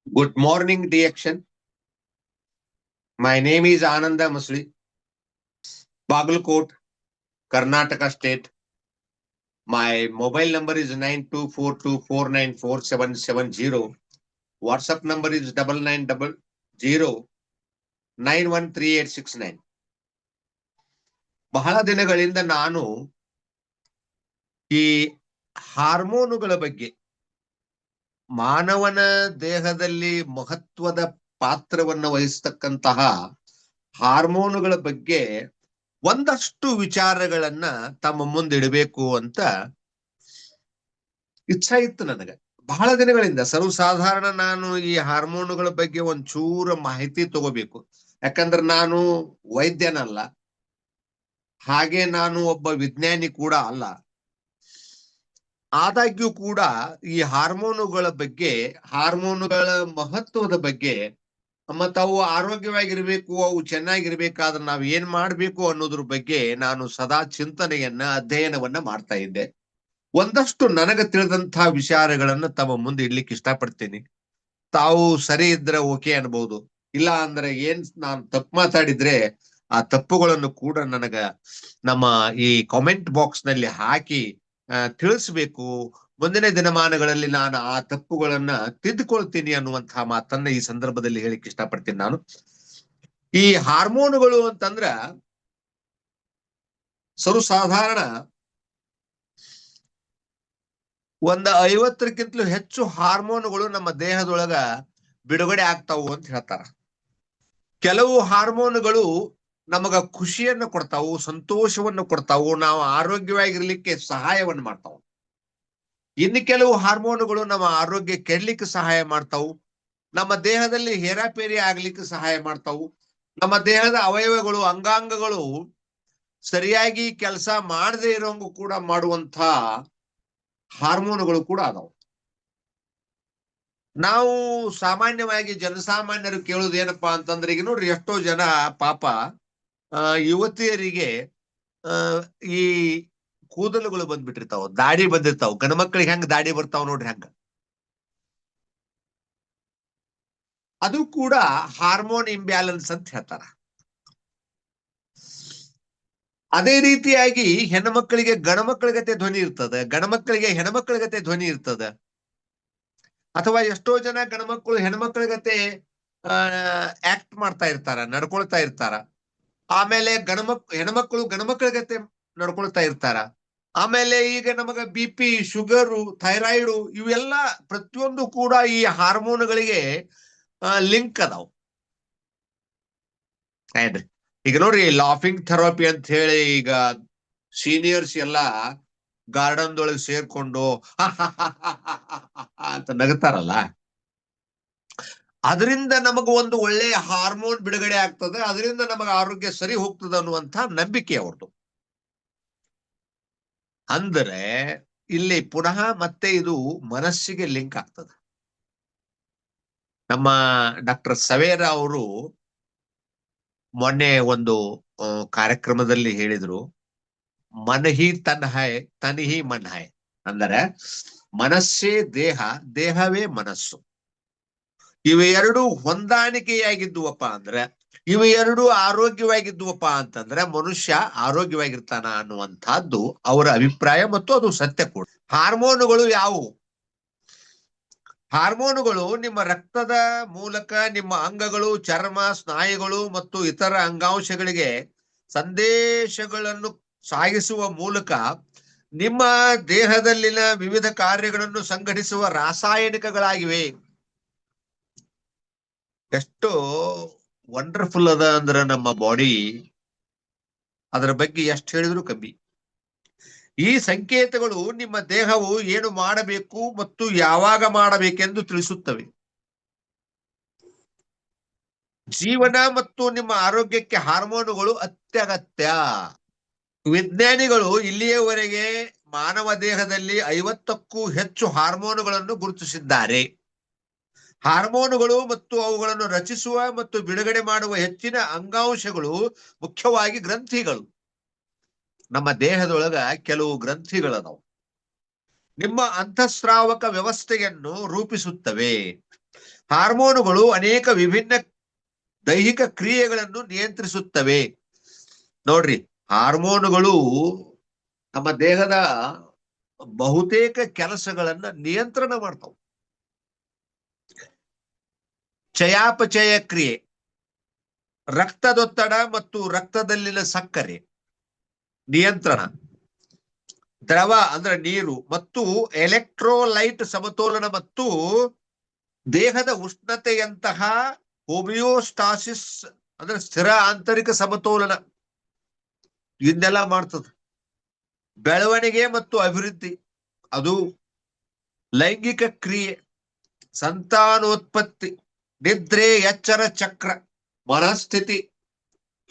Good morning, DXN. My name is Ananda Musli, Bagalkot, Karnataka State. My mobile number is 9242494770. WhatsApp number is 9900913869. ಬಹಳ ದಿನಗಳಿಂದ ನಾನು ಈ ಹಾರ್ಮೋನುಗಳ ಬಗ್ಗೆ, ಮಾನವನ ದೇಹದಲ್ಲಿ ಮಹತ್ವದ ಪಾತ್ರವನ್ನು ವಹಿಸ್ತಕ್ಕಂತಹ ಹಾರ್ಮೋನುಗಳ ಬಗ್ಗೆ ಒಂದಷ್ಟು ವಿಚಾರಗಳನ್ನ ತಮ್ಮ ಮುಂದಿಡಬೇಕು ಅಂತ ಇಚ್ಛೆ ಇತ್ತು ನನಗೆ. ಬಹಳ ದಿನಗಳಿಂದ ಸರ್ವಸಾಧಾರಣ ನಾನು ಈ ಹಾರ್ಮೋನುಗಳ ಬಗ್ಗೆ ಒಂಚೂರ ಮಾಹಿತಿ ತಗೋಬೇಕು. ಯಾಕಂದ್ರೆ ನಾನು ವೈದ್ಯನಲ್ಲ, ಹಾಗೆ ನಾನು ಒಬ್ಬ ವಿಜ್ಞಾನಿ ಕೂಡ ಅಲ್ಲ. ಆದಾಗ್ಯೂ ಕೂಡ ಈ ಹಾರ್ಮೋನುಗಳ ಬಗ್ಗೆ, ಹಾರ್ಮೋನುಗಳ ಮಹತ್ವದ ಬಗ್ಗೆ, ಮತ್ತ ಅವು ಆರೋಗ್ಯವಾಗಿರ್ಬೇಕು, ಅವು ಚೆನ್ನಾಗಿರ್ಬೇಕಾದ್ರೆ ನಾವು ಏನ್ ಮಾಡ್ಬೇಕು ಅನ್ನೋದ್ರ ಬಗ್ಗೆ ನಾನು ಸದಾ ಚಿಂತನೆಯನ್ನ, ಅಧ್ಯಯನವನ್ನ ಮಾಡ್ತಾ ಇದ್ದೆ. ಒಂದಷ್ಟು ನನಗೆ ತಿಳಿದಂತಹ ವಿಚಾರಗಳನ್ನ ತಮ್ಮ ಮುಂದೆ ಇಡ್ಲಿಕ್ಕೆ ಇಷ್ಟಪಡ್ತೀನಿ. ತಾವು ಸರಿ ಇದ್ರೆ ಓಕೆ ಅನ್ಬಹುದು, ಇಲ್ಲ ಅಂದ್ರೆ ನಾನು ತಪ್ಪು ಮಾತಾಡಿದ್ರೆ ಆ ತಪ್ಪುಗಳನ್ನು ಕೂಡ ನನಗ ನಮ್ಮ ಈ ಕಾಮೆಂಟ್ ಬಾಕ್ಸ್ ನಲ್ಲಿ ಹಾಕಿ ತಿಳಿಸ್ಬೇಕು. ಮುಂದಿನ ದಿನಮಾನಗಳಲ್ಲಿ ನಾನು ಆ ತಪ್ಪುಗಳನ್ನ ತಿದ್ದುಕೊಳ್ತೀನಿ ಅನ್ನುವಂತಹ ಮಾತನ್ನ ಈ ಸಂದರ್ಭದಲ್ಲಿ ಹೇಳಿಕ್ಕೆ ಇಷ್ಟಪಡ್ತೀನಿ ನಾನು. ಈ ಹಾರ್ಮೋನುಗಳು ಅಂತಂದ್ರ ಸರ್ವಸಾಧಾರಣ 50ಕ್ಕಿಂತಲೂ ಹೆಚ್ಚು ಹಾರ್ಮೋನುಗಳು ನಮ್ಮ ದೇಹದೊಳಗ ಬಿಡುಗಡೆ ಆಗ್ತಾವು ಅಂತ ಹೇಳ್ತಾರ. ಕೆಲವು ಹಾರ್ಮೋನುಗಳು ನಮಗ ಖುಷಿಯನ್ನು ಕೊಡ್ತಾವು, ಸಂತೋಷವನ್ನು ಕೊಡ್ತಾವು, ನಾವು ಆರೋಗ್ಯವಾಗಿರ್ಲಿಕ್ಕೆ ಸಹಾಯವನ್ನು ಮಾಡ್ತಾವು. ಇನ್ನು ಕೆಲವು ಹಾರ್ಮೋನುಗಳು ನಮ್ಮ ಆರೋಗ್ಯ ಕೆಡ್ಲಿಕ್ಕೆ ಸಹಾಯ ಮಾಡ್ತಾವು, ನಮ್ಮ ದೇಹದಲ್ಲಿ ಹೇರಾಪೇರಿ ಆಗ್ಲಿಕ್ಕೆ ಸಹಾಯ ಮಾಡ್ತಾವು, ನಮ್ಮ ದೇಹದ ಅವಯವಗಳು, ಅಂಗಾಂಗಗಳು ಸರಿಯಾಗಿ ಕೆಲಸ ಮಾಡದೇ ಇರೋಂಗು ಕೂಡ ಮಾಡುವಂತ ಹಾರ್ಮೋನುಗಳು ಕೂಡ ಅದಾವು. ನಾವು ಸಾಮಾನ್ಯವಾಗಿ ಜನಸಾಮಾನ್ಯರು ಕೇಳುವುದು ಏನಪ್ಪಾ ಅಂತಂದ್ರೆ, ಈಗ ನೋಡ್ರಿ ಎಷ್ಟೋ ಜನ ಪಾಪ ಯುವತಿಯರಿಗೆ ಈ ಕೂದಲುಗಳು ಬಂದ್ಬಿಟ್ಟಿರ್ತಾವ, ದಾಡಿ ಬಂದಿರ್ತಾವ. ಗಂಡ್ಮಕ್ಳಿಗೆ ಹೆಂಗ್ ದಾಡಿ ಬರ್ತಾವ ನೋಡ್ರಿ, ಹಂಗ ಅದು ಕೂಡ ಹಾರ್ಮೋನ್ ಇಂಬ್ಯಾಲೆನ್ಸ್ ಅಂತ ಹೇಳ್ತಾರ. ಅದೇ ರೀತಿಯಾಗಿ ಹೆಣ್ಮಕ್ಳಿಗೆ ಗಣಮಕ್ಳ ಗತೆ ಧ್ವನಿ ಇರ್ತದ, ಗಣಮಕ್ಳಿಗೆ ಹೆಣ್ಮಕ್ಳ ಗತೆ ಧ್ವನಿ ಇರ್ತದ. ಅಥವಾ ಎಷ್ಟೋ ಜನ ಗಣಮಕ್ಳು ಹೆಣ್ಮಕ್ಳ ಗತೆ ಆಕ್ಟ್ ಮಾಡ್ತಾ ಇರ್ತಾರ, ನಡ್ಕೊಳ್ತಾ ಇರ್ತಾರ. ಆಮೇಲೆ ಹೆಣ್ಮಕ್ಳು ಗಣಮಕ್ಳ ಗತೆ ನಡ್ಕೊಳ್ತಾ ಇರ್ತಾರ. ಆಮೇಲೆ ಈಗ ನಮಗ BP, ಶುಗರು, ಥೈರಾಯ್ಡು ಇವೆಲ್ಲ ಪ್ರತಿಯೊಂದು ಕೂಡ ಈ ಹಾರ್ಮೋನುಗಳಿಗೆ ಲಿಂಕ್ ಅದಾವ. ಏನ್ರಿ, ಈಗ ನೋಡ್ರಿ ಲಾಫಿಂಗ್ ಥೆರಪಿ ಅಂತ ಹೇಳಿ ಈಗ ಸೀನಿಯರ್ಸ್ ಎಲ್ಲ ಗಾರ್ಡನ್ ದೊಳಗೆ ಸೇರ್ಕೊಂಡು ಅಂತ ನಗತಾರಲ್ಲ, ಅದರಿಂದ ನಮಗ ಒಂದು ಒಳ್ಳೆ ಹಾರ್ಮೋನ್ ಬಿಡುಗಡೆ ಆಗ್ತದೆ, ಅದರಿಂದ ನಮಗ ಆರೋಗ್ಯ ಸರಿ ಹೋಗ್ತದೆ ಅನ್ನುವಂಥ ನಂಬಿಕೆ ಅವ್ರದ್ದು. ಅಂದರೆ ಇಲ್ಲಿ ಪುನಃ ಮತ್ತೆ ಇದು ಮನಸ್ಸಿಗೆ ಲಿಂಕ್ ಆಗ್ತದೆ. ನಮ್ಮ ಡಾಕ್ಟರ್ ಸವೇರ ಅವರು ಮೊನ್ನೆ ಒಂದು ಕಾರ್ಯಕ್ರಮದಲ್ಲಿ ಹೇಳಿದ್ರು, ಮನ್ ಹಿ ತನ್ ಹೈ, ತನ್ ಹಿ ಮನ್ ಹೈ. ಅಂದರೆ ಮನಸ್ಸೇ ದೇಹ, ದೇಹವೇ ಮನಸ್ಸು. ಇವೆರಡು ಹೊಂದಾಣಿಕೆಯಾಗಿದ್ದುವಪ್ಪ ಅಂದ್ರೆ, ಇವೆರಡು ಆರೋಗ್ಯವಾಗಿದ್ದುವಪ್ಪ ಅಂತಂದ್ರೆ ಮನುಷ್ಯ ಆರೋಗ್ಯವಾಗಿರ್ತಾನ ಅನ್ನುವಂಥದ್ದು ಅವರ ಅಭಿಪ್ರಾಯ, ಮತ್ತು ಅದು ಸತ್ಯ ಕೂಡ. ಹಾರ್ಮೋನುಗಳು ಯಾವುವು? ಹಾರ್ಮೋನುಗಳು ನಿಮ್ಮ ರಕ್ತದ ಮೂಲಕ ನಿಮ್ಮ ಅಂಗಗಳು, ಚರ್ಮ, ಸ್ನಾಯುಗಳು ಮತ್ತು ಇತರ ಅಂಗಾಂಶಗಳಿಗೆ ಸಂದೇಶಗಳನ್ನು ಸಾಗಿಸುವ ಮೂಲಕ ನಿಮ್ಮ ದೇಹದಲ್ಲಿನ ವಿವಿಧ ಕಾರ್ಯಗಳನ್ನು ಸಂಘಟಿಸುವ ರಾಸಾಯನಿಕಗಳಾಗಿವೆ. ಎಷ್ಟು ವಂಡರ್ಫುಲ್ ಅದ ಅಂದ್ರೆ ನಮ್ಮ ಬಾಡಿ, ಅದರ ಬಗ್ಗೆ ಎಷ್ಟು ಹೇಳಿದ್ರು ಕಮ್ಮಿ. ಈ ಸಂಕೇತಗಳು ನಿಮ್ಮ ದೇಹವು ಏನು ಮಾಡಬೇಕು ಮತ್ತು ಯಾವಾಗ ಮಾಡಬೇಕೆಂದು ತಿಳಿಸುತ್ತವೆ. ಜೀವನ ಮತ್ತು ನಿಮ್ಮ ಆರೋಗ್ಯಕ್ಕೆ ಹಾರ್ಮೋನುಗಳು ಅತ್ಯಗತ್ಯ. ವಿಜ್ಞಾನಿಗಳು ಇಲ್ಲಿಯವರೆಗೆ ಮಾನವ ದೇಹದಲ್ಲಿ 50ಕ್ಕೂ ಹೆಚ್ಚು ಹಾರ್ಮೋನುಗಳನ್ನು ಗುರುತಿಸಿದ್ದಾರೆ. ಹಾರ್ಮೋನುಗಳು ಮತ್ತು ಅವುಗಳನ್ನು ರಚಿಸುವ ಮತ್ತು ಬಿಡುಗಡೆ ಮಾಡುವ ಹೆಚ್ಚಿನ ಅಂಗಾಂಶಗಳು ಮುಖ್ಯವಾಗಿ ಗ್ರಂಥಿಗಳು. ನಮ್ಮ ದೇಹದೊಳಗ ಕೆಲವು ಗ್ರಂಥಿಗಳದಾವು, ನಿಮ್ಮ ಅಂತಃಸ್ರಾವಕ ವ್ಯವಸ್ಥೆಯನ್ನು ರೂಪಿಸುತ್ತವೆ. ಹಾರ್ಮೋನುಗಳು ಅನೇಕ ವಿಭಿನ್ನ ದೈಹಿಕ ಕ್ರಿಯೆಗಳನ್ನು ನಿಯಂತ್ರಿಸುತ್ತವೆ. ನೋಡ್ರಿ, ಹಾರ್ಮೋನುಗಳು ನಮ್ಮ ದೇಹದ ಬಹುತೇಕ ಕೆಲಸಗಳನ್ನ ನಿಯಂತ್ರಣ ಮಾಡ್ತಾವ. ಚಯಾಪಚಯ ಕ್ರಿಯೆ, ರಕ್ತದೊತ್ತಡ ಮತ್ತು ರಕ್ತದಲ್ಲಿನ ಸಕ್ಕರೆ ನಿಯಂತ್ರಣ, ದ್ರವ ಅಂದ್ರೆ ನೀರು ಮತ್ತು ಎಲೆಕ್ಟ್ರೋಲೈಟ್ ಸಮತೋಲನ ಮತ್ತು ದೇಹದ ಉಷ್ಣತೆಯಂತಹ ಹೋಮಿಯೋಸ್ಟಾಸಿಸ್ ಅಂದ್ರೆ ಸ್ಥಿರ ಆಂತರಿಕ ಸಮತೋಲನ ಇದನ್ನೆಲ್ಲ ಮಾಡ್ತದೆ. ಬೆಳವಣಿಗೆ ಮತ್ತು ಅಭಿವೃದ್ಧಿ, ಅದು ಲೈಂಗಿಕ ಕ್ರಿಯೆ, ಸಂತಾನೋತ್ಪತ್ತಿ, ನಿದ್ರೆ, ಎಚ್ಚರ ಚಕ್ರ, ಮನಸ್ಥಿತಿ,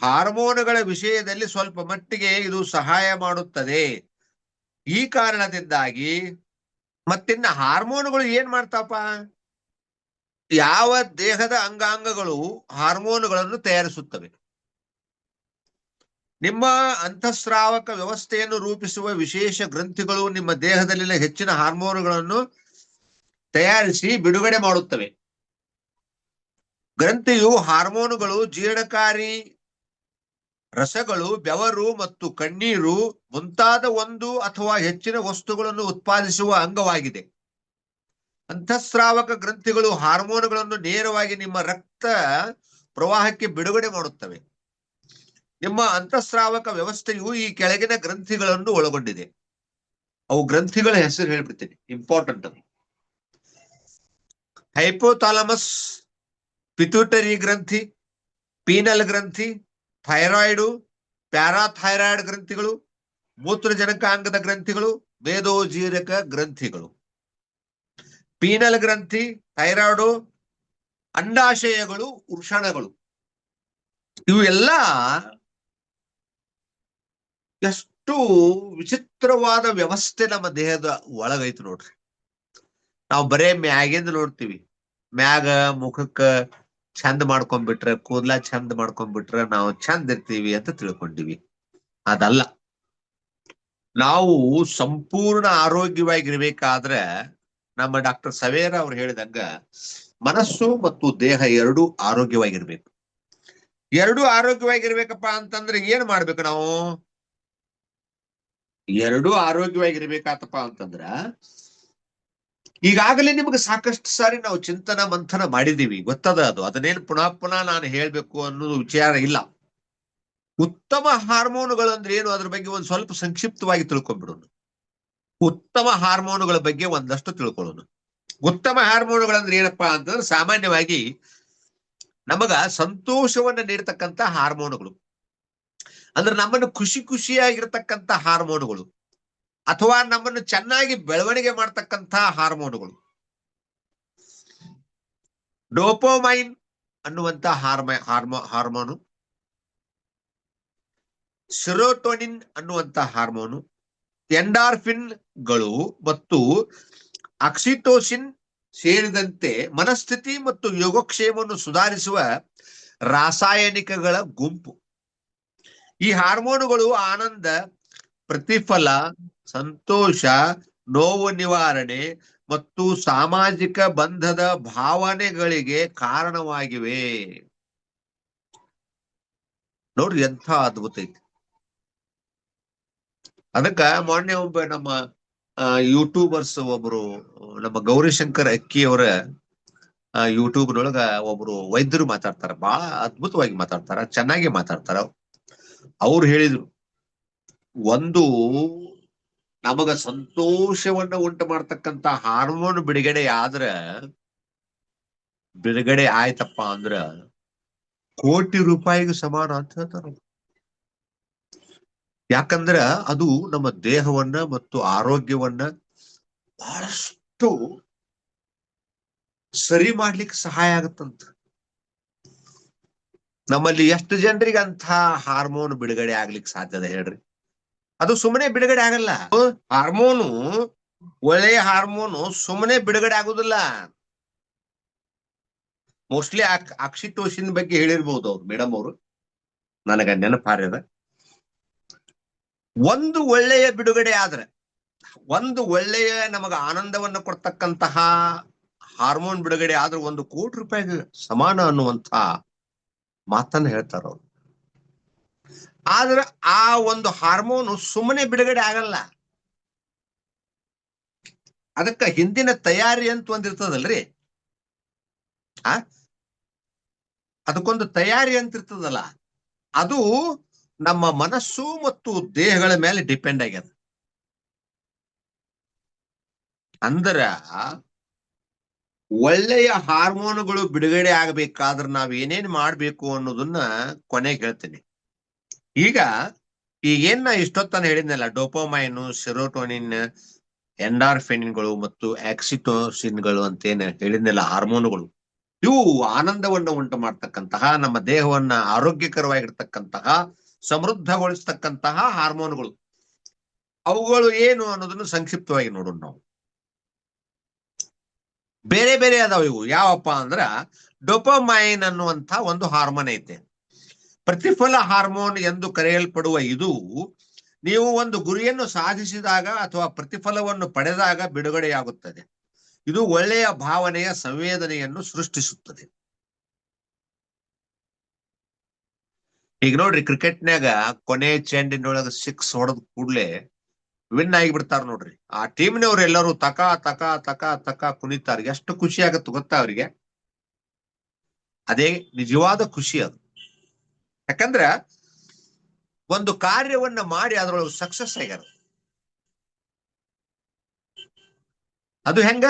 ಹಾರ್ಮೋನುಗಳ ವಿಷಯದಲ್ಲಿ ಸ್ವಲ್ಪ ಮಟ್ಟಿಗೆ ಇದು ಸಹಾಯ ಮಾಡುತ್ತದೆ. ಈ ಕಾರಣದಿಂದಾಗಿ ಮತ್ತಿನ್ನ ಹಾರ್ಮೋನುಗಳು ಏನ್ ಮಾಡ್ತಾಪ, ಯಾವ ದೇಹದ ಅಂಗಾಂಗಗಳು ಹಾರ್ಮೋನುಗಳನ್ನು ತಯಾರಿಸುತ್ತವೆ. ನಿಮ್ಮ ಅಂತಃಸ್ರಾವಕ ವ್ಯವಸ್ಥೆಯನ್ನು ರೂಪಿಸುವ ವಿಶೇಷ ಗ್ರಂಥಿಗಳು ನಿಮ್ಮ ದೇಹದಲ್ಲಿನ ಹೆಚ್ಚಿನ ಹಾರ್ಮೋನುಗಳನ್ನು ತಯಾರಿಸಿ ಬಿಡುಗಡೆ ಮಾಡುತ್ತವೆ. ಗ್ರಂಥಿಯು ಹಾರ್ಮೋನುಗಳು, ಜೀರ್ಣಕಾರಿ ರಸಗಳು, ಬೆವರು ಮತ್ತು ಕಣ್ಣೀರು ಮುಂತಾದ ಒಂದು ಅಥವಾ ಹೆಚ್ಚಿನ ವಸ್ತುಗಳನ್ನು ಉತ್ಪಾದಿಸುವ ಅಂಗವಾಗಿದೆ. ಅಂತಃಸ್ರಾವಕ ಗ್ರಂಥಿಗಳು ಹಾರ್ಮೋನುಗಳನ್ನು ನೇರವಾಗಿ ನಿಮ್ಮ ರಕ್ತ ಪ್ರವಾಹಕ್ಕೆ ಬಿಡುಗಡೆ ಮಾಡುತ್ತವೆ. ನಿಮ್ಮ ಅಂತಃಸ್ರಾವಕ ವ್ಯವಸ್ಥೆಯು ಈ ಕೆಳಗಿನ ಗ್ರಂಥಿಗಳನ್ನು ಒಳಗೊಂಡಿದೆ. ಅವು ಗ್ರಂಥಿಗಳ ಹೆಸರು ಹೇಳ್ಬಿಡ್ತೀನಿ, ಇಂಪಾರ್ಟೆಂಟ್. ಹೈಪೋಥಾಲಮಸ್, ಪಿಟ್ಯೂಟರಿ ಗ್ರಂಥಿ, ಪೀನಲ್ ಗ್ರಂಥಿ, ಥೈರಾಯ್ಡು, ಪ್ಯಾರಾಥೈರಾಯ್ಡ್ ಗ್ರಂಥಿಗಳು, ಮೂತ್ರಜನಕಾಂಗದ ಗ್ರಂಥಿಗಳು, ಮೇದೋಜೀರಕ ಗ್ರಂಥಿಗಳು. ಪೀನಲ್ ಗ್ರಂಥಿ, ಥೈರಾಯ್ಡು, ಅಂಡಾಶಯಗಳು, ವೃಷಣಗಳು, ಇವು ಎಲ್ಲ ಎಷ್ಟು ವಿಚಿತ್ರವಾದ ವ್ಯವಸ್ಥೆ ನಮ್ಮ ದೇಹದ ಒಳಗೈತು ನೋಡ್ರಿ. ನಾವು ಬರೇ ಮ್ಯಾಗಿಂದ ನೋಡ್ತೀವಿ, ಮ್ಯಾಗ ಮುಖಕ್ಕ ಚಂದ ಮಾಡ್ಕೊಂಡ್ಬಿಟ್ರೆ, ಕೂದ್ಲ ಚಂದ ಮಾಡ್ಕೊಂಡ್ಬಿಟ್ರೆ ನಾವು ಚಂದ ಇರ್ತೀವಿ ಅಂತ ತಿಳ್ಕೊಂಡಿವಿ. ಅದಲ್ಲ. ನಾವು ಸಂಪೂರ್ಣ ಆರೋಗ್ಯವಾಗಿರ್ಬೇಕಾದ್ರೆ ನಮ್ಮ ಡಾಕ್ಟರ್ ಸವೇರ ಅವ್ರು ಹೇಳಿದಂಗ ಮನಸ್ಸು ಮತ್ತು ದೇಹ ಎರಡೂ ಆರೋಗ್ಯವಾಗಿರ್ಬೇಕು. ಎರಡೂ ಆರೋಗ್ಯವಾಗಿರ್ಬೇಕಪ್ಪ ಅಂತಂದ್ರೆ ಏನ್ ಮಾಡ್ಬೇಕು ನಾವು? ಎರಡೂ ಆರೋಗ್ಯವಾಗಿರ್ಬೇಕಾತಪ್ಪ ಅಂತಂದ್ರ ಈಗಾಗಲೇ ನಿಮ್ಗೆ ಸಾಕಷ್ಟು ಸಾರಿ ನಾವು ಚಿಂತನ ಮಂಥನ ಮಾಡಿದೀವಿ, ಗೊತ್ತದ ಅದು. ಅದನ್ನೇನು ಪುನಃ ಪುನಃ ನಾನು ಹೇಳ್ಬೇಕು ಅನ್ನೋದು ವಿಚಾರ ಇಲ್ಲ. ಉತ್ತಮ ಹಾರ್ಮೋನುಗಳು ಅಂದ್ರೆ ಏನು, ಅದ್ರ ಬಗ್ಗೆ ಒಂದ್ ಸ್ವಲ್ಪ ಸಂಕ್ಷಿಪ್ತವಾಗಿ ತಿಳ್ಕೊಂಡ್ಬಿಡೋಣ. ಉತ್ತಮ ಹಾರ್ಮೋನುಗಳ ಬಗ್ಗೆ ಒಂದಷ್ಟು ತಿಳ್ಕೊಳ್ಳೋಣ. ಉತ್ತಮ ಹಾರ್ಮೋನುಗಳಂದ್ರೆ ಏನಪ್ಪಾ ಅಂತಂದ್ರೆ ಸಾಮಾನ್ಯವಾಗಿ ನಮಗ ಸಂತೋಷವನ್ನ ನೀಡತಕ್ಕಂತ ಹಾರ್ಮೋನುಗಳು, ಅಂದ್ರೆ ನಮ್ಮನ್ನು ಖುಷಿಯಾಗಿರ್ತಕ್ಕಂಥ ಹಾರ್ಮೋನುಗಳು, ಅಥವಾ ನಮ್ಮನ್ನು ಚೆನ್ನಾಗಿ ಬೆಳವಣಿಗೆ ಮಾಡ್ತಕ್ಕಂಥ ಹಾರ್ಮೋನುಗಳು. ಡೋಪೋಮೈನ್ ಅನ್ನುವಂತ ಹಾರ್ಮೋನು, ಸೆರೋಟೋನಿನ್ ಅನ್ನುವಂತ ಹಾರ್ಮೋನು, ಎಂಡಾರ್ಫಿನ್ಗಳು ಮತ್ತು ಆಕ್ಸಿಟೋಸಿನ್ ಸೇರಿದಂತೆ ಮನಸ್ಥಿತಿ ಮತ್ತು ಯೋಗಕ್ಷೇಮವನ್ನು ಸುಧಾರಿಸುವ ರಾಸಾಯನಿಕಗಳ ಗುಂಪು. ಈ ಹಾರ್ಮೋನುಗಳು ಆನಂದ, ಪ್ರತಿಫಲ, ಸಂತೋಷ, ನೋವು ನಿವಾರಣೆ ಮತ್ತು ಸಾಮಾಜಿಕ ಬಂಧದ ಭಾವನೆಗಳಿಗೆ ಕಾರಣವಾಗಿವೆ. ನೋಡ್ರಿ ಎಂಥ ಅದ್ಭುತ ಐತಿ. ಅದಕ್ಕ ಮೊನ್ನೆ ಒಬ್ಬ ನಮ್ಮ ಯೂಟ್ಯೂಬರ್ಸ್ ಒಬ್ರು, ನಮ್ಮ ಗೌರಿಶಂಕರ್ ಅಕ್ಕಿಯವರ ಯೂಟ್ಯೂಬ್ನೊಳಗ ಒಬ್ರು ವೈದ್ಯರು ಮಾತಾಡ್ತಾರ, ಬಹಳ ಅದ್ಭುತವಾಗಿ ಮಾತಾಡ್ತಾರ, ಚೆನ್ನಾಗಿ ಮಾತಾಡ್ತಾರ. ಅವ್ರು ಹೇಳಿದ್ರು, ಒಂದು ನಮಗ ಸಂತೋಷವನ್ನ ಉಂಟು ಮಾಡ್ತಕ್ಕಂತ ಹಾರ್ಮೋನ್ ಬಿಡುಗಡೆ ಆಯ್ತಪ್ಪ ಅಂದ್ರ ಕೋಟಿ ರೂಪಾಯಿಗೆ ಸಮಾನ ಅಂತ ಹೇಳ್ತಾರ. ಯಾಕಂದ್ರ ಅದು ನಮ್ಮ ದೇಹವನ್ನ ಮತ್ತು ಆರೋಗ್ಯವನ್ನ ಬಹಳಷ್ಟು ಸರಿ ಮಾಡ್ಲಿಕ್ಕೆ ಸಹಾಯ ಆಗತ್ತಂತ. ನಮ್ಮಲ್ಲಿ ಎಷ್ಟು ಜನರಿಗೆ ಅಂತ ಹಾರ್ಮೋನ್ ಬಿಡುಗಡೆ ಆಗ್ಲಿಕ್ಕೆ ಸಾಧ್ಯದ ಹೇಳ್ರಿ? ಅದು ಸುಮ್ಮನೆ ಬಿಡುಗಡೆ ಆಗಲ್ಲ. ಹಾರ್ಮೋನು, ಒಳ್ಳೆಯ ಹಾರ್ಮೋನು ಸುಮ್ಮನೆ ಬಿಡುಗಡೆ ಆಗುದಿಲ್ಲ. ಮೋಸ್ಟ್ಲಿ ಆಕ್ಸಿಟೋಸಿನ್ ಬಗ್ಗೆ ಹೇಳಿರ್ಬೋದು ಅವ್ರು, ಮೇಡಮ್ ಅವರು, ನನಗ ನೆನಪಾರ್ಯದ. ಒಂದು ಒಳ್ಳೆಯ ಬಿಡುಗಡೆ ಆದ್ರೆ, ಒಂದು ಒಳ್ಳೆಯ ನಮಗ ಆನಂದವನ್ನು ಕೊಡ್ತಕ್ಕಂತಹ ಹಾರ್ಮೋನ್ ಬಿಡುಗಡೆ ಆದ್ರೂ 1 ಕೋಟಿ ರೂಪಾಯಿಗೆ ಸಮಾನ ಅನ್ನುವಂತ ಮಾತನ್ನ ಹೇಳ್ತಾರ ಅವ್ರು. ಆದ್ರೆ ಆ ಒಂದು ಹಾರ್ಮೋನು ಸುಮ್ಮನೆ ಬಿಡುಗಡೆ ಆಗಲ್ಲ. ಅದಕ್ಕ ಹಿಂದಿನ ತಯಾರಿ ಅಂತ ಒಂದಿರ್ತದಲ್ರಿ, ಆ ಅದಕ್ಕೊಂದು ತಯಾರಿ ಅಂತ ಇರ್ತದಲ್ಲ, ಅದು ನಮ್ಮ ಮನಸ್ಸು ಮತ್ತು ದೇಹಗಳ ಮೇಲೆ ಡಿಪೆಂಡ್ ಆಗ್ಯದ. ಅಂದ್ರ ಒಳ್ಳೆಯ ಹಾರ್ಮೋನುಗಳು ಬಿಡುಗಡೆ ಆಗಬೇಕಾದ್ರೆ ನಾವ್ ಏನೇನ್ ಮಾಡ್ಬೇಕು ಅನ್ನೋದನ್ನ ಕೊನೆಗೆ ಹೇಳ್ತೀನಿ. ಈಗೇನ್ ನಾ ಇಷ್ಟೊತ್ತನ ಹೇಳಿದ್ನಲ್ಲ, ಡೋಪೋಮೈನ್, ಸೆರೋಟೋನಿನ್, ಎಂಡಾರ್ಫಿನ್ಗಳು ಮತ್ತು ಆಕ್ಸಿಟೋಸಿನ್ಗಳು ಅಂತೇನ್ ಹೇಳಿದ್ನಲ್ಲ ಹಾರ್ಮೋನುಗಳು, ಇವು ಆನಂದವನ್ನ ಉಂಟು ಮಾಡ್ತಕ್ಕಂತಹ, ನಮ್ಮ ದೇಹವನ್ನ ಆರೋಗ್ಯಕರವಾಗಿರ್ತಕ್ಕಂತಹ, ಸಮೃದ್ಧಗೊಳಿಸ್ತಕ್ಕಂತಹ ಹಾರ್ಮೋನುಗಳು. ಅವುಗಳು ಏನು ಅನ್ನೋದನ್ನು ಸಂಕ್ಷಿಪ್ತವಾಗಿ ನೋಡೋಣ ನಾವು. ಬೇರೆ ಬೇರೆ ಅದಾವ ಇವು. ಯಾವಪ್ಪ ಅಂದ್ರ ಡೋಪಮೈನ್ ಅನ್ನುವಂಥ ಒಂದು ಹಾರ್ಮೋನ್ ಐತೆ. ಪ್ರತಿಫಲ ಹಾರ್ಮೋನ್ ಎಂದು ಕರೆಯಲ್ಪಡುವ ಇದು ನೀವು ಒಂದು ಗುರಿಯನ್ನು ಸಾಧಿಸಿದಾಗ ಅಥವಾ ಪ್ರತಿಫಲವನ್ನು ಪಡೆದಾಗ ಬಿಡುಗಡೆಯಾಗುತ್ತದೆ. ಇದು ಒಳ್ಳೆಯ ಭಾವನೆಯ ಸಂವೇದನೆಯನ್ನು ಸೃಷ್ಟಿಸುತ್ತದೆ. ಈಗ ನೋಡ್ರಿ, ಕ್ರಿಕೆಟ್ನ್ಯಾಗ ಕೊನೆ ಚೆಂಡಿನೊಳಗ 6 ಹೊಡೆದ ಕೂಡ್ಲೆ ವಿನ್ ಆಗಿಬಿಡ್ತಾರ ನೋಡ್ರಿ. ಆ ಟೀಮ್ನವ್ರು ಎಲ್ಲರೂ ತಕ ತಕ ತಕ ತಕ ಕುಣಿತಾರ. ಎಷ್ಟು ಖುಷಿ ಆಗತ್ತೆ ಗೊತ್ತಾ ಅವ್ರಿಗೆ? ಅದೇ ನಿಜವಾದ ಖುಷಿ ಅದು. ಯಾಕಂದ್ರ ಒಂದು ಕಾರ್ಯವನ್ನ ಮಾಡಿ ಅದ್ರೊಳಗೆ ಸಕ್ಸಸ್ ಆಗ್ಯಾರ. ಅದು ಹೆಂಗ?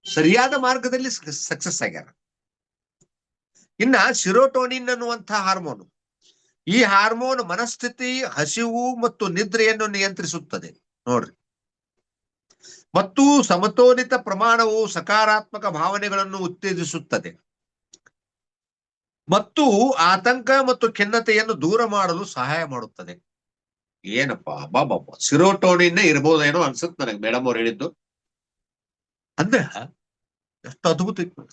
ಸರಿಯಾದ ಮಾರ್ಗದಲ್ಲಿ ಸಕ್ಸಸ್ ಆಗ್ಯಾರ. ಇನ್ನ ಸಿರೋಟೋನಿನ್ ಅನ್ನುವಂಥ ಹಾರ್ಮೋನ್, ಈ ಹಾರ್ಮೋನ್ ಮನಸ್ಥಿತಿ, ಹಸಿವು ಮತ್ತು ನಿದ್ರೆಯನ್ನು ನಿಯಂತ್ರಿಸುತ್ತದೆ ನೋಡ್ರಿ. ಮತ್ತು ಸಮತೋಲಿತ ಪ್ರಮಾಣವು ಸಕಾರಾತ್ಮಕ ಭಾವನೆಗಳನ್ನು ಉತ್ತೇಜಿಸುತ್ತದೆ ಮತ್ತು ಆತಂಕ ಮತ್ತು ಖಿನ್ನತೆಯನ್ನು ದೂರ ಮಾಡಲು ಸಹಾಯ ಮಾಡುತ್ತದೆ. ಏನಪ್ಪಾ ಬಾಬಾ, ಸಿರೋಟೋನಿನ್ ಇರ್ಬೋದೇನೋ ಅನ್ಸುತ್ತೆ ನನಗೆ ಮೇಡಮ್ ಅವ್ರು ಹೇಳಿದ್ದು. ಅಂದ್ರೆ ಎಷ್ಟು ಅದ್ಭುತ ಇತ್ತು.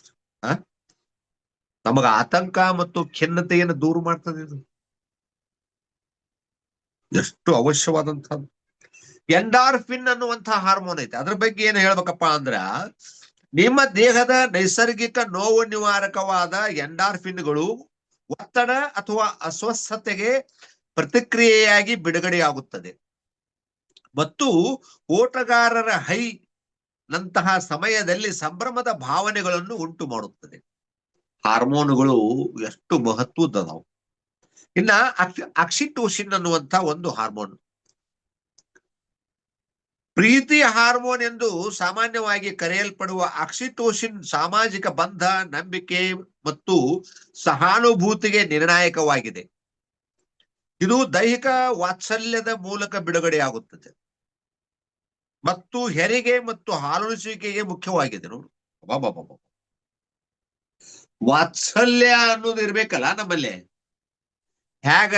ನಮಗ ಆತಂಕ ಮತ್ತು ಖಿನ್ನತೆಯನ್ನು ದೂರ ಮಾಡ್ತದೆ ಇದು. ಎಷ್ಟು ಅವಶ್ಯವಾದಂಥದ್ದು. ಎಂಡಾರ್ಫಿನ್ ಅನ್ನುವಂತಹ ಹಾರ್ಮೋನ್ ಐತೆ. ಅದ್ರ ಬಗ್ಗೆ ಏನು ಹೇಳ್ಬೇಕಪ್ಪ ಅಂದ್ರ, ನಿಮ್ಮ ದೇಹದ ನೈಸರ್ಗಿಕ ನೋವು ನಿವಾರಕವಾದ ಎಂಡಾರ್ಫಿನ್ಗಳು ಒತ್ತಡ ಅಥವಾ ಅಸ್ವಸ್ಥತೆಗೆ ಪ್ರತಿಕ್ರಿಯೆಯಾಗಿ ಬಿಡುಗಡೆಯಾಗುತ್ತದೆ ಮತ್ತು ಓಟಗಾರರ ಹೈ ನಂತಹ ಸಮಯದಲ್ಲಿ ಸಂಭ್ರಮದ ಭಾವನೆಗಳನ್ನು ಉಂಟು ಮಾಡುತ್ತದೆ. ಹಾರ್ಮೋನುಗಳು ಎಷ್ಟು ಮಹತ್ವದವು. ಇನ್ನ ಆಕ್ಸಿಟೋಸಿನ್ ಅನ್ನುವಂಥ ಒಂದು ಹಾರ್ಮೋನ್, ಪ್ರೀತಿ ಹಾರ್ಮೋನ್ ಎಂದು ಸಾಮಾನ್ಯವಾಗಿ ಕರೆಯಲ್ಪಡುವ ಆಕ್ಸಿಟೋಸಿನ್ ಸಾಮಾಜಿಕ ಬಂಧ, ನಂಬಿಕೆ ಮತ್ತು ಸಹಾನುಭೂತಿಗೆ ನಿರ್ಣಾಯಕವಾಗಿದೆ. ಇದು ದೈಹಿಕ ವಾತ್ಸಲ್ಯದ ಮೂಲಕ ಬಿಡುಗಡೆಯಾಗುತ್ತದೆ ಮತ್ತು ಹೆರಿಗೆ ಮತ್ತು ಹಾಲುಣಿಸುವಿಕೆಗೆ ಮುಖ್ಯವಾಗಿದೆ. ನೋಡು, ವಾತ್ಸಲ್ಯ ಅನ್ನೋದು ಇರ್ಬೇಕಲ್ಲ ನಮ್ಮಲ್ಲಿ. ಹೇಗ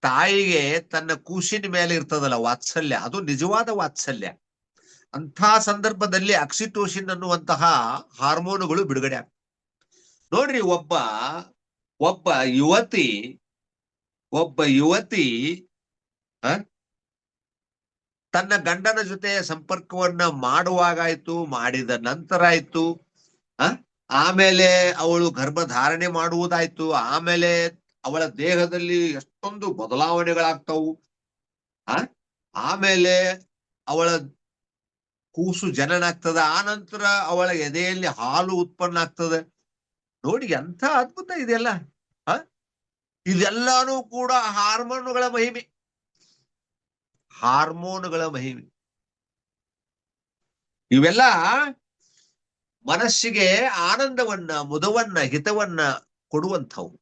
ತಾಯಿಗೆ ತನ್ನ ಕೂಸಿನ ಮೇಲೆ ಇರ್ತದಲ್ಲ ವಾತ್ಸಲ್ಯ, ಅದು ನಿಜವಾದ ವಾತ್ಸಲ್ಯ. ಅಂಥ ಸಂದರ್ಭದಲ್ಲಿ ಆಕ್ಸಿಟೋಸಿನ್ ಅನ್ನುವಂತಹ ಹಾರ್ಮೋನುಗಳು ಬಿಡುಗಡೆ ಆಗ್ತವೆ. ನೋಡ್ರಿ, ಒಬ್ಬ ಯುವತಿ ತನ್ನ ಗಂಡನ ಜೊತೆ ಸಂಪರ್ಕವನ್ನ ಮಾಡುವಾಗಾಯ್ತು, ಮಾಡಿದ ನಂತರ ಆಯ್ತು, ಆಮೇಲೆ ಅವಳು ಗರ್ಭಧಾರಣೆ ಮಾಡುವುದಾಯ್ತು, ಆಮೇಲೆ ಅವಳ ದೇಹದಲ್ಲಿ ಎಷ್ಟೊಂದು ಬದಲಾವಣೆಗಳಾಗ್ತವು, ಆಮೇಲೆ ಅವಳ ಕೂಸು ಜನನ ಆಗ್ತದ, ಆ ನಂತರ ಅವಳ ಎದೆಯಲ್ಲಿ ಹಾಲು ಉತ್ಪನ್ನ ಆಗ್ತದೆ. ನೋಡಿ ಎಂಥ ಅದ್ಭುತ ಇದೆಲ್ಲ. ಇದೆಲ್ಲಾನು ಕೂಡ ಹಾರ್ಮೋನುಗಳ ಮಹಿಮೆ. ಇವೆಲ್ಲ ಮನಸ್ಸಿಗೆ ಆನಂದವನ್ನ, ಮುದವನ್ನ, ಹಿತವನ್ನ ಕೊಡುವಂಥವು.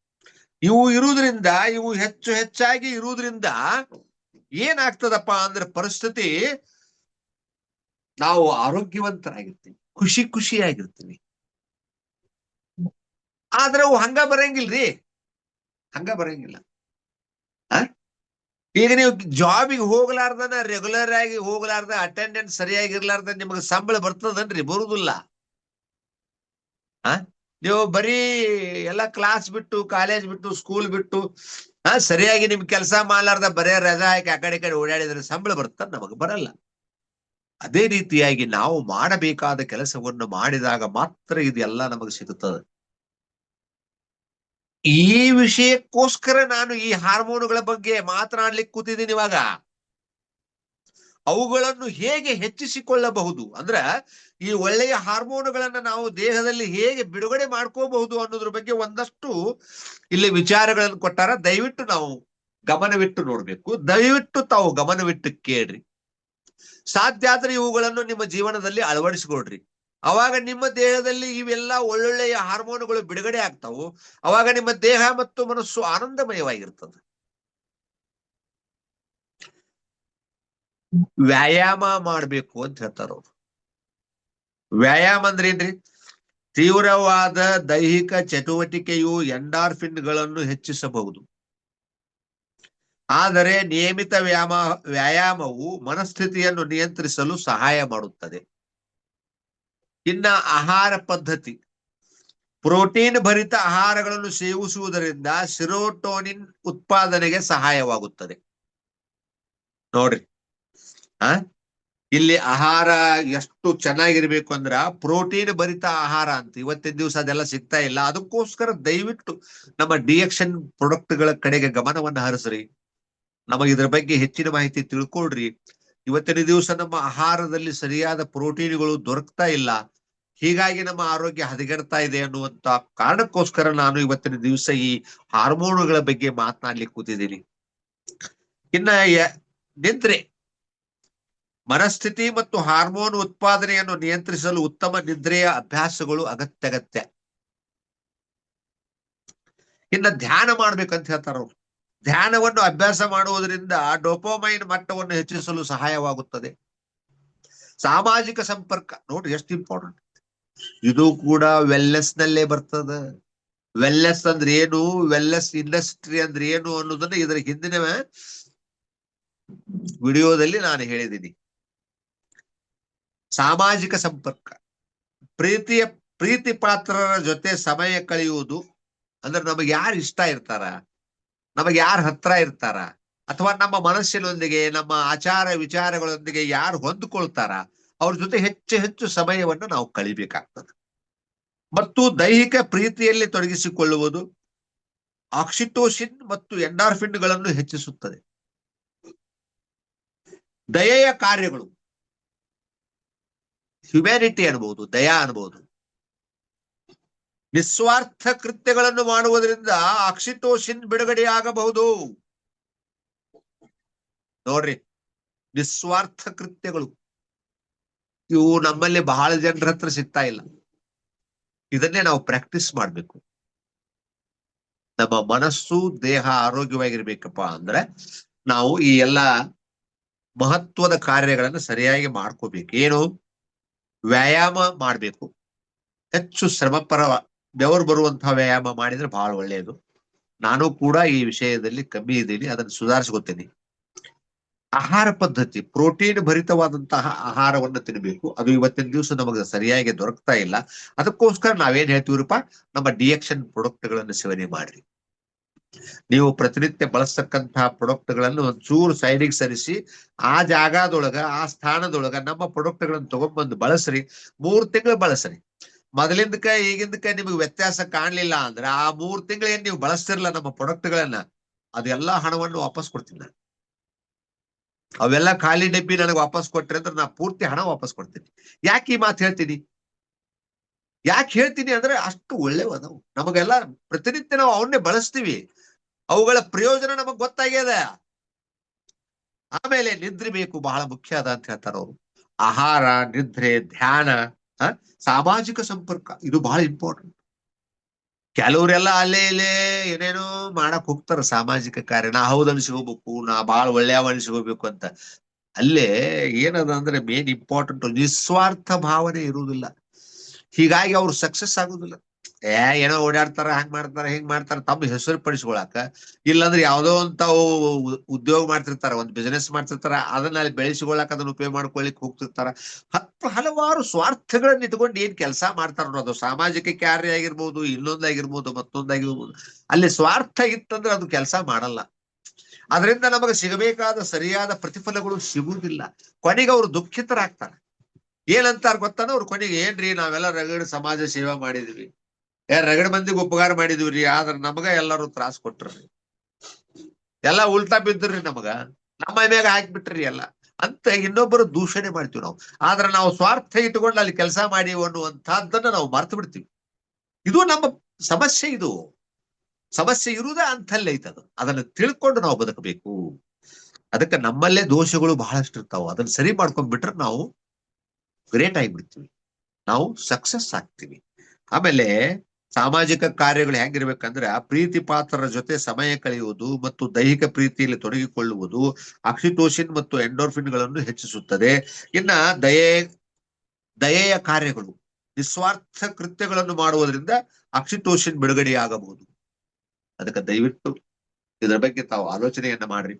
ಇವು ಇರುವುದರಿಂದ, ಇವು ಹೆಚ್ಚಾಗಿ ಇರುವುದರಿಂದ ಏನಾಗ್ತದಪ್ಪ ಅಂದ್ರೆ ಪರಿಸ್ಥಿತಿ, ನಾವು ಆರೋಗ್ಯವಂತರಾಗಿರ್ತೀವಿ, ಖುಷಿಯಾಗಿರ್ತೀವಿ. ಆದ್ರೆ ಅವು ಹಂಗ ಬರಂಗಿಲ್ರಿ, ಈಗ ನೀವು ಜಾಬಿಗೆ ಹೋಗ್ಲಾರ್ದನ, ರೆಗ್ಯುಲರ್ ಆಗಿ ಹೋಗ್ಲಾರ್ದ, ಅಟೆಂಡೆನ್ಸ್ ಸರಿಯಾಗಿರ್ಲಾರ್ದ ನಿಮಗೆ ಸಂಬಳ ಬರ್ತದನ್ರಿ? ಬರುದಿಲ್ಲ. ನೀವು ಬರೀ ಎಲ್ಲ ಕ್ಲಾಸ್ ಬಿಟ್ಟು, ಕಾಲೇಜ್ ಬಿಟ್ಟು, ಸ್ಕೂಲ್ ಬಿಟ್ಟು ಸರಿಯಾಗಿ ನಿಮ್ ಕೆಲಸ ಮಾಡ್ಲಾರ್ದ ಬರೇ ರಜಾ ಹಾಕಿ ಆ ಕಡೆ ಓಡಾಡಿದ್ರೆ ಸಂಬಳ ಬರ್ತದ? ನಮಗ್ ಬರಲ್ಲ. ಅದೇ ರೀತಿಯಾಗಿ ನಾವು ಮಾಡಬೇಕಾದ ಕೆಲಸವನ್ನು ಮಾಡಿದಾಗ ಮಾತ್ರ ಇದೆಲ್ಲ ನಮಗೆ ಸಿಗುತ್ತದೆ. ಈ ವಿಷಯಕ್ಕೋಸ್ಕರ ನಾನು ಈ ಹಾರ್ಮೋನುಗಳ ಬಗ್ಗೆ ಮಾತನಾಡ್ಲಿಕ್ಕೆ ಕೂತಿದ್ದೀನಿ ಇವಾಗ. ಅವುಗಳನ್ನು ಹೇಗೆ ಹೆಚ್ಚಿಸಿಕೊಳ್ಳಬಹುದು ಅಂದ್ರ ಈ ಒಳ್ಳೆಯ ಹಾರ್ಮೋನುಗಳನ್ನ ನಾವು ದೇಹದಲ್ಲಿ ಹೇಗೆ ಬಿಡುಗಡೆ ಮಾಡ್ಕೋಬಹುದು ಅನ್ನೋದ್ರ ಬಗ್ಗೆ ಒಂದಷ್ಟು ಇಲ್ಲಿ ವಿಚಾರಗಳನ್ನು ಕೊಟ್ಟಾರ. ದಯವಿಟ್ಟು ನಾವು ಗಮನವಿಟ್ಟು ನೋಡ್ಬೇಕು. ದಯವಿಟ್ಟು ತಾವು ಗಮನವಿಟ್ಟು ಕೇಳ್ರಿ. ಸಾಧ್ಯ ಆದ್ರೆ ಇವುಗಳನ್ನು ನಿಮ್ಮ ಜೀವನದಲ್ಲಿ ಅಳವಡಿಸಿಕೊಡ್ರಿ. ಅವಾಗ ನಿಮ್ಮ ದೇಹದಲ್ಲಿ ಇವೆಲ್ಲ ಒಳ್ಳೊಳ್ಳೆಯ ಹಾರ್ಮೋನುಗಳು ಬಿಡುಗಡೆ ಆಗ್ತಾವು. ಅವಾಗ ನಿಮ್ಮ ದೇಹ ಮತ್ತು ಮನಸ್ಸು ಆನಂದಮಯವಾಗಿರ್ತದೆ. ವ್ಯಾಯಾಮ ಮಾಡ್ಬೇಕು ಅಂತ ಹೇಳ್ತಾರ ಅವ್ರು. ವ್ಯಾಯಾಮ ಅಂದ್ರೆ ಏನ್ರಿ? ತೀವ್ರವಾದ ದೈಹಿಕ ಚಟುವಟಿಕೆಯು ಎಂಡಾರ್ಫಿನ್ಗಳನ್ನು ಹೆಚ್ಚಿಸಬಹುದು. ಆದರೆ ನಿಯಮಿತ ವ್ಯಾಯಾಮವು ಮನಸ್ಥಿತಿಯನ್ನು ನಿಯಂತ್ರಿಸಲು ಸಹಾಯ ಮಾಡುತ್ತದೆ. ಇನ್ನ ಆಹಾರ ಪದ್ಧತಿ. ಪ್ರೋಟೀನ್ ಭರಿತ ಆಹಾರಗಳನ್ನು ಸೇವಿಸುವುದರಿಂದ ಸಿರೋಟೋನಿನ್ ಉತ್ಪಾದನೆಗೆ ಸಹಾಯವಾಗುತ್ತದೆ. ನೋಡ್ರಿ, ಇಲ್ಲಿ ಆಹಾರ ಎಷ್ಟು ಚೆನ್ನಾಗಿರ್ಬೇಕು ಅಂದ್ರ ಪ್ರೋಟೀನ್ ಭರಿತ ಆಹಾರ ಅಂತ ಇವತ್ತಿನ ದಿವಸ ಅದೆಲ್ಲ ಸಿಗ್ತಾ ಇಲ್ಲ. ಅದಕ್ಕೋಸ್ಕರ ದಯವಿಟ್ಟು ನಮ್ಮ ಡಿಎಕ್ಷನ್ ಪ್ರಾಡಕ್ಟ್ಗಳ ಕಡೆಗೆ ಗಮನವನ್ನು ಹರಿಸ್ರಿ. ನಮಗೆ ಇದ್ರ ಬಗ್ಗೆ ಹೆಚ್ಚಿನ ಮಾಹಿತಿ ತಿಳ್ಕೊಳ್ರಿ. ಇವತ್ತಿನ ದಿವಸ ನಮ್ಮ ಆಹಾರದಲ್ಲಿ ಸರಿಯಾದ ಪ್ರೋಟೀನ್ಗಳು ದೊರಕ್ತಾ ಇಲ್ಲ. ಹೀಗಾಗಿ ನಮ್ಮ ಆರೋಗ್ಯ ಹದಗೆಡ್ತಾ ಇದೆ ಅನ್ನುವಂತ ಕಾರಣಕ್ಕೋಸ್ಕರ ನಾನು ಇವತ್ತಿನ ದಿವಸ ಈ ಹಾರ್ಮೋನುಗಳ ಬಗ್ಗೆ ಮಾತನಾಡ್ಲಿಕ್ಕೆ ಕೂತಿದ್ದೀನಿ. ಇನ್ನ ನಿದ್ರೆ. ಮನಸ್ಥಿತಿ ಮತ್ತು ಹಾರ್ಮೋನ್ ಉತ್ಪಾದನೆಯನ್ನು ನಿಯಂತ್ರಿಸಲು ಉತ್ತಮ ನಿದ್ರೆಯ ಅಭ್ಯಾಸಗಳು ಅಗತ್ಯ. ಇನ್ನ ಧ್ಯಾನ ಮಾಡ್ಬೇಕಂತ ಹೇಳ್ತಾರ ಅವ್ರು. ಧ್ಯಾನವನ್ನು ಅಭ್ಯಾಸ ಮಾಡುವುದರಿಂದ ಡೋಪೋಮೈನ್ ಮಟ್ಟವನ್ನು ಹೆಚ್ಚಿಸಲು ಸಹಾಯವಾಗುತ್ತದೆ. ಸಾಮಾಜಿಕ ಸಂಪರ್ಕ ನೋಡ್ರಿ ಎಷ್ಟು ಇಂಪಾರ್ಟೆಂಟ್. ಇದು ಕೂಡ ವೆಲ್ನೆಸ್ ನಲ್ಲೇ ಬರ್ತದ. ವೆಲ್ನೆಸ್ ಅಂದ್ರೆ ಏನು, ವೆಲ್ನೆಸ್ ಇಂಡಸ್ಟ್ರಿ ಅಂದ್ರೆ ಏನು ಅನ್ನೋದನ್ನ ಇದರ ಹಿಂದಿನ ವಿಡಿಯೋದಲ್ಲಿ ನಾನು ಹೇಳಿದ್ದೀನಿ. ಸಾಮಾಜಿಕ ಸಂಪರ್ಕ, ಪ್ರೀತಿ ಪಾತ್ರರ ಜೊತೆ ಸಮಯ ಕಳೆಯುವುದು. ಅಂದ್ರೆ ನಮಗೆ ಯಾರು ಇಷ್ಟ ಇರ್ತಾರ, ನಮಗೆ ಯಾರು ಹತ್ರ ಇರ್ತಾರ, ಅಥವಾ ನಮ್ಮ ಮನಸ್ಸಿನೊಂದಿಗೆ ನಮ್ಮ ಆಚಾರ ವಿಚಾರಗಳೊಂದಿಗೆ ಯಾರು ಹೊಂದಿಕೊಳ್ತಾರ ಅವ್ರ ಜೊತೆ ಹೆಚ್ಚು ಸಮಯವನ್ನು ನಾವು ಕಳಿಬೇಕಾಗ್ತದೆ. ಮತ್ತು ದೈಹಿಕ ಪ್ರೀತಿಯಲ್ಲಿ ತೊಡಗಿಸಿಕೊಳ್ಳುವುದು ಆಕ್ಸಿಟೋಸಿನ್ ಮತ್ತು ಎಂಡಾರ್ಫಿನ್ಗಳನ್ನು ಹೆಚ್ಚಿಸುತ್ತದೆ. ದಯೆಯ ಕಾರ್ಯಗಳು, ಹ್ಯುಮ್ಯಾನಿಟಿ ಅನ್ಬಹುದು, ದಯಾ ಅನ್ಬಹುದು. ನಿಸ್ವಾರ್ಥ ಕೃತ್ಯಗಳನ್ನು ಮಾಡುವುದರಿಂದ ಆಕ್ಸಿಟೋಸಿನ್ ಬಿಡುಗಡೆಯಾಗಬಹುದು. ನೋಡ್ರಿ, ನಿಸ್ವಾರ್ಥ ಕೃತ್ಯಗಳು ಇವು ನಮ್ಮಲ್ಲಿ ಬಹಳ ಜನರ ಹತ್ರ ಸಿಗ್ತಾ ಇಲ್ಲ. ಇದನ್ನೇ ನಾವು ಪ್ರಾಕ್ಟೀಸ್ ಮಾಡ್ಬೇಕು. ನಮ್ಮ ಮನಸ್ಸು ದೇಹ ಆರೋಗ್ಯವಾಗಿರ್ಬೇಕಪ್ಪ ಅಂದ್ರೆ ನಾವು ಈ ಎಲ್ಲ ಮಹತ್ವದ ಕಾರ್ಯಗಳನ್ನು ಸರಿಯಾಗಿ ಮಾಡ್ಕೋಬೇಕು. ಏನು? ವ್ಯಾಯಾಮ ಮಾಡ್ಬೇಕು. ಹೆಚ್ಚು ಶ್ರಮಪರ ಬೆವರು ಬರುವಂತಹ ವ್ಯಾಯಾಮ ಮಾಡಿದ್ರೆ ಬಹಳ ಒಳ್ಳೆಯದು. ನಾನು ಕೂಡ ಈ ವಿಷಯದಲ್ಲಿ ಕಮ್ಮಿ ಇದ್ದೀನಿ, ಅದನ್ನು ಸುಧಾರಿಸ್ಕೊತೀನಿ. ಆಹಾರ ಪದ್ಧತಿ, ಪ್ರೋಟೀನ್ ಭರಿತವಾದಂತಹ ಆಹಾರವನ್ನು ತಿನ್ನಬೇಕು. ಅದು ಇವತ್ತಿನ ದಿವಸ ನಮಗೆ ಸರಿಯಾಗಿ ದೊರಕ್ತಾ ಇಲ್ಲ. ಅದಕ್ಕೋಸ್ಕರ ನಾವೇನ್ ಹೇಳ್ತೀವ್ರಪ್ಪ, ನಮ್ಮ ಡಿಎಕ್ಷನ್ ಪ್ರಾಡಕ್ಟ್ಗಳನ್ನು ಸೇವನೆ ಮಾಡ್ರಿ. ನೀವು ಪ್ರತಿನಿತ್ಯ ಬಳಸ್ತಕ್ಕಂತಹ ಪ್ರಾಡಕ್ಟ್ಗಳನ್ನು ಒಂಚೂರು ಸೈಡಿಗೆ ಸರಿಸಿ ಆ ಜಾಗದೊಳಗ ಆ ಸ್ಥಾನದೊಳಗ ನಮ್ಮ ಪ್ರಾಡಕ್ಟ್ಗಳನ್ನು ತಗೊಂಡ್ಬಂದು ಬಳಸ್ರಿ. 3 ತಿಂಗಳು ಬಳಸ್ರಿ. ಮೊದಲಿಂದಕ್ಕ ಈಗಿಂದಕ್ಕ ನಿಮಗೆ ವ್ಯತ್ಯಾಸ ಕಾಣ್ಲಿಲ್ಲ ಅಂದ್ರೆ ಆ 3 ತಿಂಗಳು ಏನ್ ನೀವು ಬಳಸ್ತಿರಲ್ಲ ನಮ್ಮ ಪ್ರಾಡಕ್ಟ್ಗಳನ್ನ, ಅದೆಲ್ಲಾ ಹಣವನ್ನು ವಾಪಸ್ ಕೊಡ್ತೀನಿ ನಾನು. ಅವೆಲ್ಲ ಖಾಲಿ ಡಬ್ಬಿ ನನಗೆ ವಾಪಸ್ ಕೊಟ್ರಿ ಅಂದ್ರೆ ನಾ ಪೂರ್ತಿ ಹಣ ವಾಪಸ್ ಕೊಡ್ತೀನಿ. ಯಾಕೆ ಈ ಮಾತು ಹೇಳ್ತೀನಿ? ಯಾಕೆ ಹೇಳ್ತೀನಿ ಅಂದ್ರೆ ಅಷ್ಟು ಒಳ್ಳೆವದವು. ನಮಗೆಲ್ಲ ಪ್ರತಿನಿತ್ಯ ನಾವು ಅವನ್ನೇ ಬಳಸ್ತೀವಿ. ಅವುಗಳ ಪ್ರಯೋಜನ ನಮಗ್ ಗೊತ್ತಾಗ್ಯದ. ಆಮೇಲೆ ನಿದ್ರೆ ಬೇಕು, ಬಹಳ ಮುಖ್ಯ ಅದ ಅಂತ ಹೇಳ್ತಾರ ಅವರು. ಆಹಾರ, ನಿದ್ರೆ, ಧ್ಯಾನ, ಸಾಮಾಜಿಕ ಸಂಪರ್ಕ ಇದು ಬಹಳ ಇಂಪಾರ್ಟೆಂಟ್. ಕೆಲವರೆಲ್ಲ ಅಲ್ಲೇ ಇಲ್ಲೇ ಏನೇನೋ ಮಾಡಕ್ ಹೋಗ್ತಾರ ಸಾಮಾಜಿಕ ಕಾರ್ಯ. ನಾ ಹೌದ್ ಅನ್ಸ್ಕೋಬೇಕು, ನಾ ಬಹಳ ಒಳ್ಳೆಯವ ಅನ್ಸ್ಕೋಬೇಕು ಅಂತ. ಅಲ್ಲೇ ಏನದ ಅಂದ್ರೆ ಮೇನ್ ಇಂಪಾರ್ಟೆಂಟ್ ನಿಸ್ವಾರ್ಥ ಭಾವನೆ ಇರುವುದಿಲ್ಲ. ಹೀಗಾಗಿ ಅವ್ರು ಸಕ್ಸಸ್ ಆಗುದಿಲ್ಲ. ಏನೋ ಓಡಾಡ್ತಾರ, ಹಂಗ್ ಮಾಡ್ತಾರ, ಹಿಂಗ್ ಮಾಡ್ತಾರ ತಮ್ಮ ಹೆಸರು ಪಡಿಸ್ಕೊಳಕ. ಇಲ್ಲಾಂದ್ರೆ ಯಾವ್ದೋ ಅಂತ ಉದ್ಯೋಗ ಮಾಡ್ತಿರ್ತಾರ, ಒಂದ್ ಬಿಸಿನೆಸ್ ಮಾಡ್ತಿರ್ತಾರ, ಅದನ್ನ ಅಲ್ಲಿ ಬೆಳೆಸ್ಕೊಳಕ್ ಅದನ್ನ ಉಪಯೋಗ ಮಾಡ್ಕೊಳಿಕ್ ಹೋಗ್ತಿರ್ತಾರ. ಹಲವಾರು ಸ್ವಾರ್ಥಗಳನ್ನ ಇಟ್ಕೊಂಡು ಏನ್ ಕೆಲಸ ಮಾಡ್ತಾರ ಅನ್ನೋದು, ಸಾಮಾಜಿಕ ಕಾರ್ಯ ಆಗಿರ್ಬೋದು, ಇನ್ನೊಂದಾಗಿರ್ಬೋದು, ಮತ್ತೊಂದಾಗಿರ್ಬೋದು. ಅಲ್ಲಿ ಸ್ವಾರ್ಥ ಇತ್ತಂದ್ರೆ ಅದು ಕೆಲಸ ಮಾಡಲ್ಲ. ಅದರಿಂದ ನಮಗೆ ಸಿಗಬೇಕಾದ ಸರಿಯಾದ ಪ್ರತಿಫಲಗಳು ಸಿಗುವುದಿಲ್ಲ. ಕೊನೆಗೆ ಅವರು ದುಃಖಿತರಾಗ್ತಾರೆ. ಏನಂತಾರ ಗೊತ್ತಾನ ಅವ್ರ ಕೊನೆಗೆ, ಏನ್ರಿ ನಾವೆಲ್ಲ ರಗಡ ಸಮಾಜ ಸೇವಾ ಮಾಡಿದ್ವಿ, ರಗಡ ಮಂದಿಗೆ ಉಪಕಾರ ಮಾಡಿದ್ವಿ, ಆದ್ರ ನಮಗ ಎಲ್ಲರೂ ತ್ರಾಸ ಕೊಟ್ರಿ, ಎಲ್ಲಾ ಉಲ್ಟಾ ಬಿದ್ದ್ರಿ, ನಮಗ ನಮ್ಮ ಮ್ಯಾಗ ಹಾಕ್ಬಿಟ್ರಿ ಎಲ್ಲ ಅಂತ ಇನ್ನೊಬ್ಬರು ದೂಷಣೆ ಮಾಡ್ತೀವಿ ನಾವು. ಆದ್ರೆ ನಾವು ಸ್ವಾರ್ಥ ಇಟ್ಕೊಂಡು ಅಲ್ಲಿ ಕೆಲಸ ಮಾಡಿ ಅನ್ನುವಂತಹದ್ದನ್ನ ನಾವು ಮರ್ತು ಬಿಡ್ತೀವಿ. ಇದು ನಮ್ಮ ಸಮಸ್ಯೆ. ಇದು ಸಮಸ್ಯೆ ಇರುವುದೇ ಅಂತಲ್ಲೇ ಐತದು. ಅದನ್ನ ತಿಳ್ಕೊಂಡು ನಾವು ಬದುಕಬೇಕು. ಅದಕ್ಕೆ ನಮ್ಮಲ್ಲೇ ದೋಷಗಳು ಬಹಳಷ್ಟು ಇರ್ತಾವ. ಅದನ್ನ ಸರಿ ಮಾಡ್ಕೊಂಡ್ಬಿಟ್ರೆ ನಾವು ಗ್ರೇಟ್ ಆಗಿಬಿಡ್ತೀವಿ, ನಾವು ಸಕ್ಸಸ್ ಆಗ್ತೀವಿ. ಆಮೇಲೆ ಸಾಮಾಜಿಕ ಕಾರ್ಯಗಳು ಹೆಂಗಿರ್ಬೇಕಂದ್ರೆ, ಪ್ರೀತಿ ಪಾತ್ರರ ಜೊತೆ ಸಮಯ ಕಳೆಯುವುದು ಮತ್ತು ದೈಹಿಕ ಪ್ರೀತಿಯಲ್ಲಿ ತೊಡಗಿಕೊಳ್ಳುವುದು ಆಕ್ಸಿಟೋಸಿನ್ ಮತ್ತು ಎಂಡೋರ್ಫಿನ್ಗಳನ್ನು ಹೆಚ್ಚಿಸುತ್ತದೆ. ಇನ್ನ ದಯೆಯ ಕಾರ್ಯಗಳು, ನಿಸ್ವಾರ್ಥ ಕೃತ್ಯಗಳನ್ನು ಮಾಡುವುದರಿಂದ ಆಕ್ಸಿಟೋಸಿನ್ ಬಿಡುಗಡೆಯಾಗಬಹುದು. ಅದಕ್ಕೆ ದಯವಿಟ್ಟು ಇದರ ಬಗ್ಗೆ ತಾವು ಆಲೋಚನೆಯನ್ನ ಮಾಡ್ರಿ,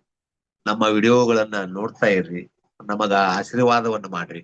ನಮ್ಮ ವಿಡಿಯೋಗಳನ್ನ ನೋಡ್ತಾ ಇರ್ರಿ, ನಮಗ ಆಶೀರ್ವಾದವನ್ನ ಮಾಡ್ರಿ.